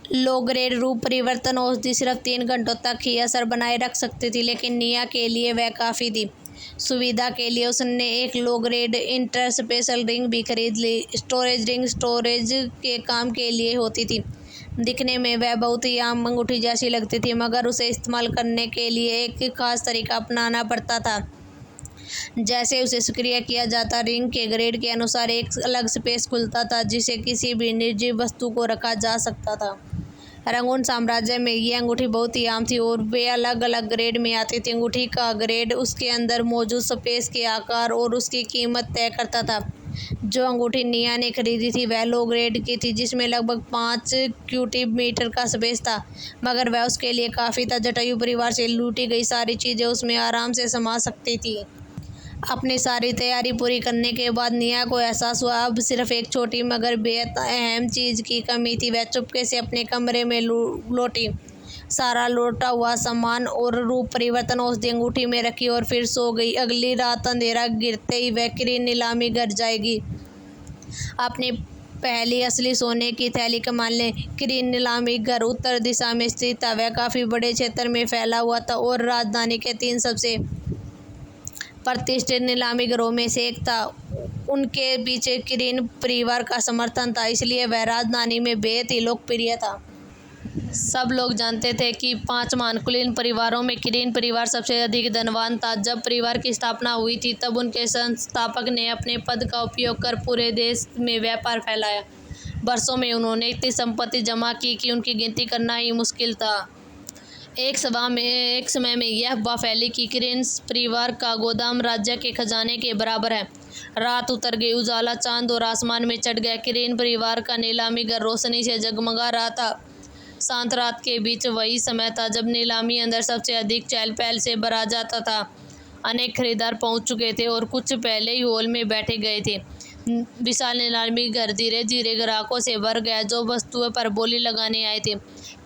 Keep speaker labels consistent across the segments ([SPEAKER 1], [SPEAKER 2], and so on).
[SPEAKER 1] Low grade रूप परिवर्तन औषधि सिर्फ 3 घंटों तक ही असर बनाए रख सकती थी, लेकिन निया के लिए वह काफ़ी थी। सुविधा के लिए उसने एक लो ग्रेड इंटरस्पेशल रिंग भी खरीद ली। स्टोरेज रिंग स्टोरेज के काम के लिए होती थी। दिखने में वह बहुत ही आम अंगूठी जैसी लगती थी, मगर उसे इस्तेमाल करने के लिए एक खास तरीका अपनाना पड़ता था। जैसे उसे सक्रिय किया जाता, रिंग के ग्रेड के अनुसार एक अलग स्पेस खुलता था जिसे किसी भी निर्जीव वस्तु को रखा जा सकता था। रंगून साम्राज्य में ये अंगूठी बहुत ही आम थी और वे अलग अलग ग्रेड में आती थी। अंगूठी का ग्रेड उसके अंदर मौजूद स्पेस के आकार और उसकी कीमत तय करता था। जो अंगूठी निया ने खरीदी थी वह लो ग्रेड की थी, जिसमें लगभग 5 क्यूबिक मीटर का स्पेस था, मगर वह उसके लिए काफ़ी था। जटायु परिवार से लूटी गई सारी चीज़ें उसमें आराम से समा सकती थी। अपनी सारी तैयारी पूरी करने के बाद निया को एहसास हुआ अब सिर्फ एक छोटी मगर बेहद अहम चीज़ की कमी थी। वह चुपके से अपने कमरे में लौटी, सारा लौटा हुआ सामान और रूप परिवर्तन औषधि अंगूठी में रखी और फिर सो गई। अगली रात अंधेरा गिरते ही वह किरीन नीलामी घर जाएगी। अपनी पहली असली सोने की थैली कमा ले। किरीन नीलामी घर उत्तर दिशा में स्थित था। वह काफ़ी बड़े क्षेत्र में फैला हुआ था और राजधानी के 3 सबसे प्रतिष्ठित नीलामी घरों में से एक था। उनके पीछे किरीन परिवार का समर्थन था, इसलिए वह राजधानी में बेहद ही लोकप्रिय था। सब लोग जानते थे कि 5 महान कुलीन परिवारों में किरीन परिवार सबसे अधिक धनवान था। जब परिवार की स्थापना हुई थी तब उनके संस्थापक ने अपने पद का उपयोग कर पूरे देश में व्यापार फैलाया। वर्षों में उन्होंने इतनी संपत्ति जमा की कि उनकी गिनती करना ही मुश्किल था। एक समय में यह अफवाह फैली कि किरीन परिवार का गोदाम राज्य के खजाने के बराबर है। रात उतर गई, उजाला चांद और आसमान में चढ़ गया। किरीन परिवार का नीलामी घर रोशनी से जगमगा रहा था। शांत रात के बीच वही समय था जब नीलामी अंदर सबसे अधिक चहल पहल से भरा जाता था। अनेक खरीदार पहुंच चुके थे और कुछ पहले ही हॉल में बैठे गए थे। विशाल नीलामी घर धीरे धीरे ग्राहकों से भर गया जो वस्तुओं पर बोली लगाने आए थे।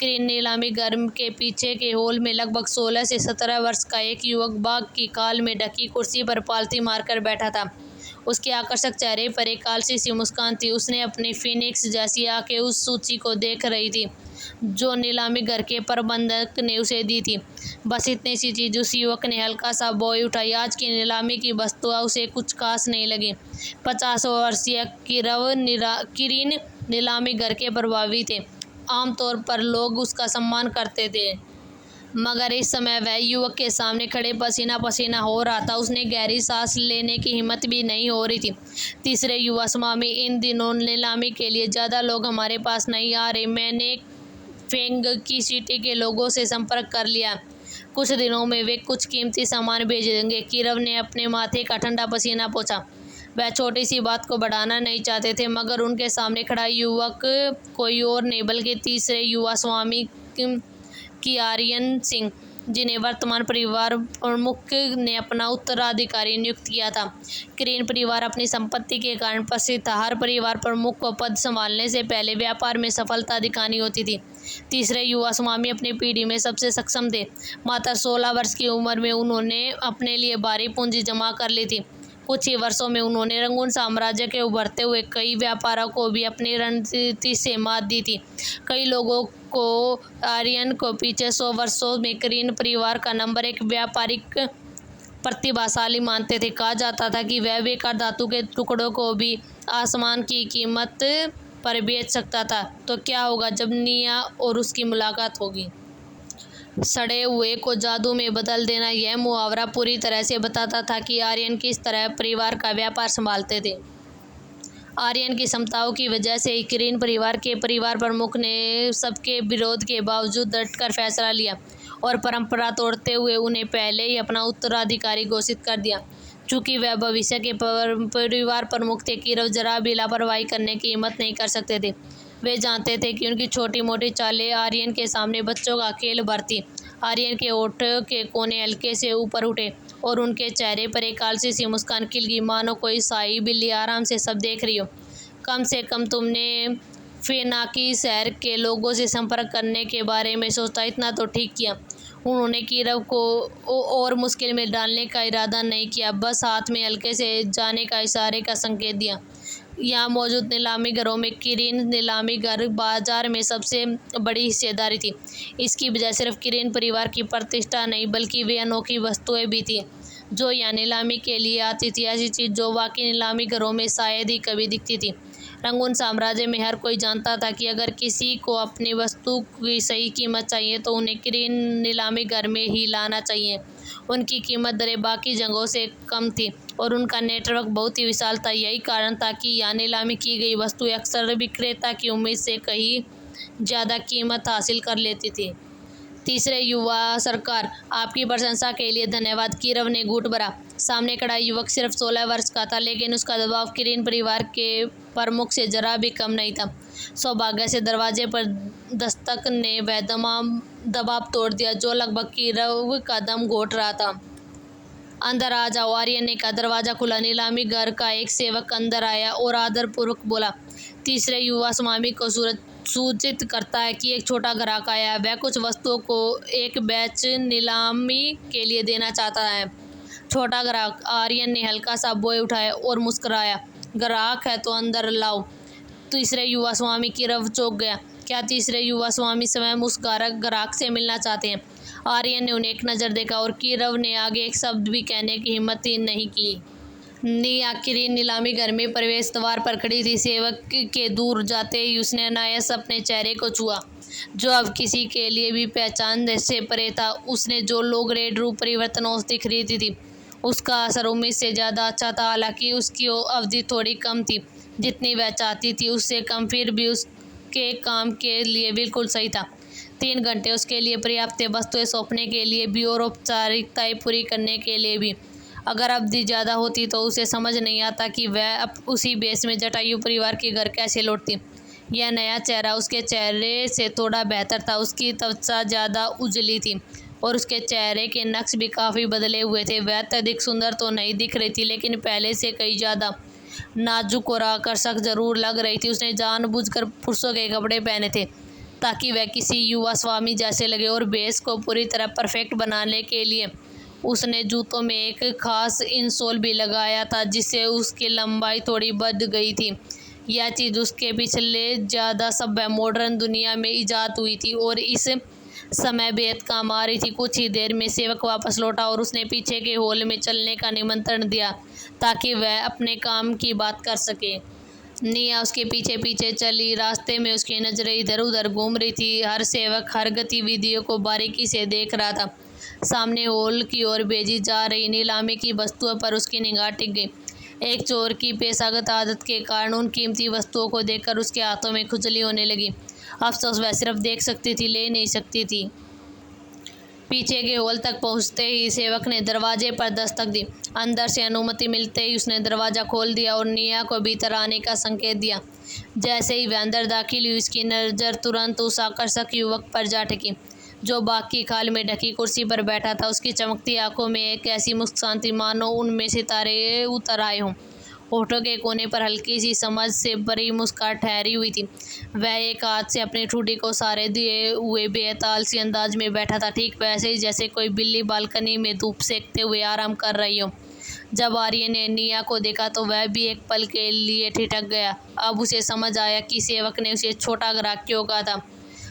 [SPEAKER 1] किरीन नीलामी घर के पीछे के हॉल में लगभग 16 से 17 वर्ष का एक युवक बाघ की खाल में ढकी कुर्सी पर पालथी मारकर बैठा था। उसके आकर्षक चेहरे पर एक आलसी सी मुस्कान थी। उसने अपनी फिनिक्स जैसी आंखें उस सूची को देख रही थी जो नीलामी घर के प्रबंधक ने उसे दी थी। बस इतनी सी चीज। उस युवक ने हल्का सा बोई उठाई। आज की नीलामी की वस्तुएं उसे कुछ खास नहीं लगी। 50 वर्षीय किरीन नीलामी घर के प्रभावी थे। आमतौर पर लोग उसका सम्मान करते थे, मगर इस समय वह युवक के सामने खड़े पसीना पसीना हो रहा था। उसने गहरी सांस लेने की हिम्मत भी नहीं हो रही थी। तीसरे युवा स्वामी, इन दिनों नीलामी के लिए ज़्यादा लोग हमारे पास नहीं आ रहे। मैंने फेंग की सिटी के लोगों से संपर्क कर लिया। कुछ दिनों में वे कुछ कीमती सामान भेज देंगे। किरव ने अपने माथे का ठंडा पसीना पोंछा। वह छोटी सी बात को बढ़ाना नहीं चाहते थे, मगर उनके सामने खड़ा युवक कोई और नहीं बल्कि तीसरे युवा स्वामी की आर्यन सिंह, जिन्हें वर्तमान परिवार प्रमुख ने अपना उत्तराधिकारी नियुक्त किया था। किरीन परिवार अपनी संपत्ति के कारण प्रसिद्ध था। हर परिवार प्रमुख को पद संभालने से पहले व्यापार में सफलता दिखानी होती थी। तीसरे युवा स्वामी अपनी पीढ़ी में सबसे सक्षम थे। मात्र 16 वर्ष की उम्र में उन्होंने अपने लिए भारी पूंजी जमा कर ली थी। कुछ ही वर्षों में उन्होंने रंगून साम्राज्य के उभरते हुए कई व्यापारों को भी अपनी रणनीति से मात दी थी। कई लोगों को आर्यन को पीछे 100 वर्षों में किरीन परिवार का नंबर 1 व्यापारिक प्रतिभाशाली मानते थे। कहा जाता था कि वह बेकार धातु के टुकड़ों को भी आसमान की कीमत पर बेच सकता था। तो क्या होगा जब निया और उसकी मुलाकात होगी? सड़े हुए को जादू में बदल देना, यह मुहावरा पूरी तरह से बताता था कि आर्यन किस तरह परिवार का व्यापार संभालते थे। आर्यन की क्षमताओं की वजह से ही किरीन परिवार के परिवार प्रमुख ने सबके विरोध के बावजूद डटकर फैसला लिया और परंपरा तोड़ते हुए उन्हें पहले ही अपना उत्तराधिकारी घोषित कर दिया। चूंकि वह भविष्य के परिवार प्रमुख थे, किरव जरा भी लापरवाही करने की हिम्मत नहीं कर सकते थे। वे जानते थे कि उनकी छोटी मोटी चालें आर्यन के सामने बच्चों का खेल भरती। आर्यन के होठ के कोने हल्के से ऊपर उठे और उनके चेहरे पर एक आलसी सी मुस्कान खिल गई, मानो कोई शाही बिल्ली आराम से सब देख रही हो। कम से कम तुमने फेनाकी शहर के लोगों से संपर्क करने के बारे में सोचा, इतना तो ठीक किया। उन्होंने किरव को और मुश्किल में डालने का इरादा नहीं किया, बस हाथ में हल्के से जाने का इशारे का संकेत दिया। यहाँ मौजूद नीलामी घरों में किरीन नीलामी घर बाजार में सबसे बड़ी हिस्सेदारी थी। इसकी वजह सिर्फ किरीन परिवार की प्रतिष्ठा नहीं बल्कि वे अनोखी वस्तुएं भी थी जो यहाँ नीलामी के लिए आती थी। ऐसी चीज़ जो वाकई नीलामी घरों में शायद ही कभी दिखती थी। रंगून साम्राज्य में हर कोई जानता था कि अगर किसी को अपनी वस्तु की सही कीमत चाहिए तो उन्हें किरीन नीलामी घर में ही लाना चाहिए। उनकी कीमत दरें बाकी जगहों से कम थी और उनका नेटवर्क बहुत ही विशाल था। यही कारण था कि यहाँ नीलामी की गई वस्तुएं अक्सर विक्रेता की उम्मीद से कहीं ज़्यादा कीमत हासिल कर लेती थी। तीसरे युवा सरकार, आपकी प्रशंसा के लिए धन्यवाद। कीरव ने घूंट भरा। सामने खड़ा युवक सिर्फ 16 वर्ष का था, लेकिन उसका दबाव किरीन परिवार के प्रमुख से जरा भी कम नहीं था। सौभाग्य से दरवाजे पर दस्तक ने वह दबाव तोड़ दिया जो लगभग कीरव का दम घोट रहा था। अंदर आ जाओ, आर्यन ने कहा। दरवाजा खुला। नीलामी घर का एक सेवक अंदर आया और आदरपूर्वक बोला। तीसरे युवा स्वामी को सूचित करता है कि एक छोटा ग्राहक आया है। वह कुछ वस्तुओं को एक बैच नीलामी के लिए देना चाहता है। छोटा ग्राहक, आर्यन ने हल्का सा बोझ उठाया और मुस्कुराया। ग्राहक है तो अंदर लाओ। तीसरे युवा स्वामी कीरव चौंक गया। क्या तीसरे युवा स्वामी स्वयं उस ग्राहक से मिलना चाहते हैं? आर्यन ने उन्हें एक नज़र देखा और कीरव ने आगे एक शब्द भी कहने की हिम्मत ही नहीं की। निया किरीन नीलामी घर में प्रवेश द्वार पर खड़ी थी। सेवक के दूर जाते ही उसने अनायास अपने चेहरे को छुआ, जो अब किसी के लिए भी पहचान से परे था। उसने जो लोग रेड रूप परिवर्तन औषधि खरीदी थी उसका असर उम्मीद से ज़्यादा अच्छा था। हालांकि उसकी अवधि थोड़ी कम थी जितनी वह चाहती थी, उससे कम, फिर भी उसके काम के लिए बिल्कुल सही था। 3 घंटे उसके लिए पर्याप्त थे, वस्तुएं सौंपने के लिए भी और औपचारिकताएं पूरी करने के लिए भी। अगर अवधि ज़्यादा होती तो उसे समझ नहीं आता कि वह अब उसी बेस में जटायु परिवार के घर कैसे लौटती। यह नया चेहरा उसके चेहरे से थोड़ा बेहतर था। उसकी त्वचा ज़्यादा उजली थी और उसके चेहरे के नक्श भी काफ़ी बदले हुए थे। वह अत्यधिक सुंदर तो नहीं दिख रही थी, लेकिन पहले से कई ज़्यादा नाजुक और आकर्षक जरूर लग रही थी। उसने जानबूझकर पुरुषों के कपड़े पहने थे ताकि वह किसी युवा स्वामी जैसे लगे, और बेस को पूरी तरह परफेक्ट बनाने के लिए उसने जूतों में एक खास इंसोल भी लगाया था जिससे उसकी लंबाई थोड़ी बढ़ गई थी। यह चीज़ उसके पिछले ज़्यादा सभ्य मॉडर्न दुनिया में ईजाद हुई थी और इस समय बेहद काम आ रही थी। कुछ ही देर में सेवक वापस लौटा और उसने पीछे के हॉल में चलने का निमंत्रण दिया ताकि वह अपने काम की बात कर सके। निया उसके पीछे पीछे चली। रास्ते में उसकी नज़रें इधर उधर घूम रही थी। हर सेवक हर गतिविधियों को बारीकी से देख रहा था। सामने हॉल की ओर भेजी जा रही नीलामी की वस्तुओं पर उसकी निगाह टिक गई। एक चोर की पेशागत आदत के कारण उन कीमती वस्तुओं को देखकर उसके हाथों में खुजली होने लगी। अफसोस, वह सिर्फ देख सकती थी, ले नहीं सकती थी। पीछे के हॉल तक पहुंचते ही सेवक ने दरवाजे पर दस्तक दी। अंदर से अनुमति मिलते ही उसने दरवाज़ा खोल दिया और निया को भीतर आने का संकेत दिया। जैसे ही वह अंदर दाखिल हुई, उसकी नज़र तुरंत उस आकर्षक युवक पर जा टिकी जो बाग की खाल में ढकी कुर्सी पर बैठा था। उसकी चमकती आंखों में एक ऐसी मुस्कान थी मानो उनमें सितारे उतर आए हों। होठों के कोने पर हल्की सी समझ से भरी मुस्कान ठहरी हुई थी। वह एक हाथ से अपनी ठुड्डी को सहारे दिए हुए बेताल सी अंदाज में बैठा था, ठीक वैसे ही जैसे कोई बिल्ली बालकनी में धूप सेकते हुए आराम कर रही हो। जब आर्यन ने निया को देखा तो वह भी एक पल के लिए ठिठक गया। अब उसे समझ आया कि सेवक ने उसे छोटा ग्राहक क्यों कहा था।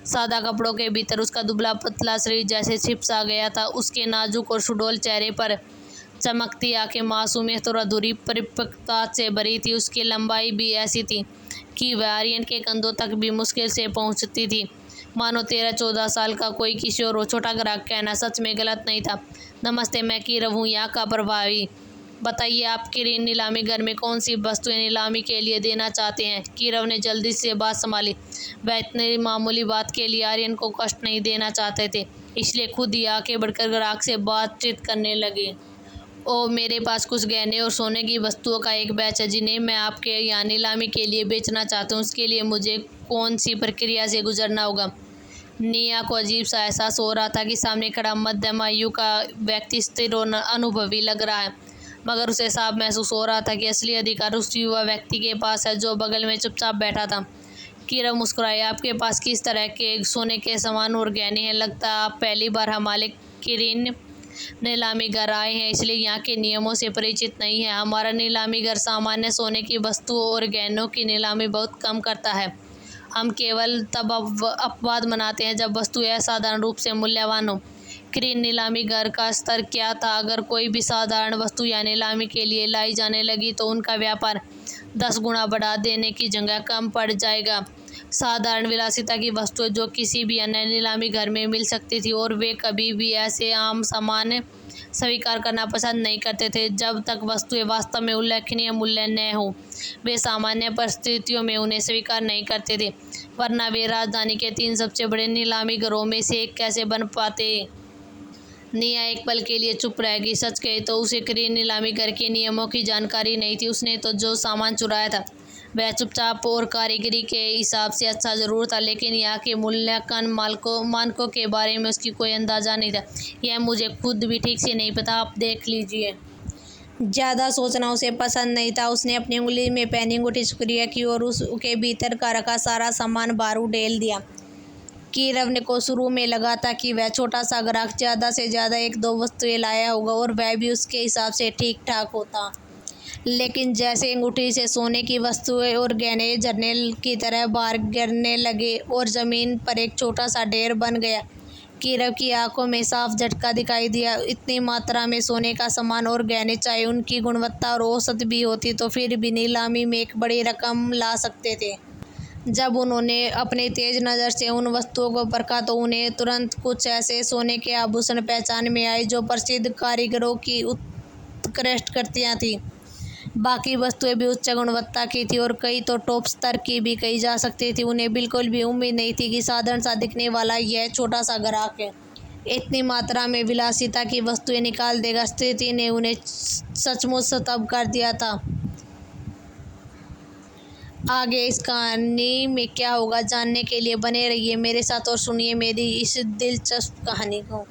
[SPEAKER 1] सादा कपड़ों के भीतर उसका दुबला पतला शरीर जैसे छिप सा गया था। उसके नाजुक और सुडौल चेहरे पर चमकती आंखें मासूमियत और अधूरी परिपक्वता से भरी थी। उसकी लंबाई भी ऐसी थी कि वह आर्यन के कंधों तक भी मुश्किल से पहुंचती थी। मानो 13-14 साल का कोई किशोर हो। छोटा ग्राहक कहना सच में गलत नहीं था। नमस्ते, मैं कीरव हूँ, यहाँ का प्रभावी। बताइए, आप किरीन नीलामी घर में कौन सी वस्तुएं नीलामी के लिए देना चाहते हैं? कीरव ने जल्दी से बात संभाली। वह इतनी मामूली बात के लिए आर्यन को कष्ट नहीं देना चाहते थे, इसलिए खुद ही आगे बढ़कर ग्राहक से बातचीत करने लगे। मेरे पास कुछ गहने और सोने की वस्तुओं का एक बैच है जिन्हें मैं आपके यहाँ नीलामी के लिए बेचना चाहता हूँ। उसके लिए मुझे कौन सी प्रक्रिया से गुजरना होगा? निया को अजीब सा एहसास हो रहा था कि सामने खड़ा मध्यम आयु का व्यक्ति स्थिर और अनुभवी लग रहा है, मगर उसे साफ महसूस हो रहा था कि असली अधिकार उस युवा व्यक्ति के पास है जो बगल में चुपचाप बैठा था। कीरव मुस्कुराए। आपके पास किस तरह के सोने के सामान और गहने हैं? लगता है आप पहली बार हमारे किरीन नीलामी घर आए हैं, इसलिए यहाँ के नियमों से परिचित नहीं है। हमारा नीलामी घर सामान्य सोने की वस्तुओं और गहनों की नीलामी बहुत कम करता है। हम केवल तब अपवाद मनाते हैं जब वस्तु असाधारण रूप से मूल्यवान हो। क्रीन नीलामी घर का स्तर क्या था? अगर कोई भी साधारण वस्तु या नीलामी के लिए लाई जाने लगी तो उनका व्यापार 10 गुना बढ़ा देने की जगह कम पड़ जाएगा। साधारण विलासिता की वस्तुएं जो किसी भी अन्य नीलामी घर में मिल सकती थी, और वे कभी भी ऐसे आम सामान स्वीकार करना पसंद नहीं करते थे जब तक वस्तुएं वास्तव में उल्लेखनीय मूल्य न हो। वे सामान्य परिस्थितियों में उन्हें स्वीकार नहीं करते थे, वरना वे राजधानी के 3 सबसे बड़े नीलामी घरों में से एक कैसे बन पाते। निया एक पल के लिए चुप रह गई। सच कहे तो उसे क्रीन नीलामी घर के नियमों की जानकारी नहीं थी। उसने तो जो सामान चुराया था वह चुपचाप और कारीगरी के हिसाब से अच्छा जरूर था, लेकिन यहाँ के मूल्यांकन मानकों के बारे में उसकी कोई अंदाजा नहीं था। यह मुझे खुद भी ठीक से नहीं पता, आप देख लीजिए। ज़्यादा सोचना उसे पसंद नहीं था। उसने अपनी उंगली में पहनी अंगूठी शुक्रिया की और उसके भीतर का रखा सारा सामान बाहर उड़ेल दिया। कीरव को शुरू में लगा था कि वह छोटा सा ग्राहक ज़्यादा से ज़्यादा 1-2 वस्तुएं लाया होगा और वह भी उसके हिसाब से ठीक ठाक होता, लेकिन जैसे अंगूठी से सोने की वस्तुएं और गहने झरने की तरह बाहर गिरने लगे और ज़मीन पर एक छोटा सा ढेर बन गया, कीरव की आंखों में साफ झटका दिखाई दिया। इतनी मात्रा में सोने का सामान और गहने, चाहे उनकी गुणवत्ता और औसत भी होती, तो फिर भी नीलामी में एक बड़ी रकम ला सकते थे। जब उन्होंने अपनी तेज नज़र से उन वस्तुओं को परखा तो उन्हें तुरंत कुछ ऐसे सोने के आभूषण पहचान में आए जो प्रसिद्ध कारीगरों की उत्कृष्ट कृतियाँ थीं। बाकी वस्तुएं भी उच्च गुणवत्ता की थी और कई तो टॉप स्तर की भी कही जा सकती थी। उन्हें बिल्कुल भी उम्मीद नहीं थी कि साधारण सा दिखने वाला यह छोटा सा ग्राहक है इतनी मात्रा में विलासिता की वस्तुएं निकाल देगा। स्थिति ने उन्हें सचमुच स्तब्ध कर दिया था। आगे इस कहानी में क्या होगा जानने के लिए बने रहिए मेरे साथ और सुनिए मेरी इस दिलचस्प कहानी को।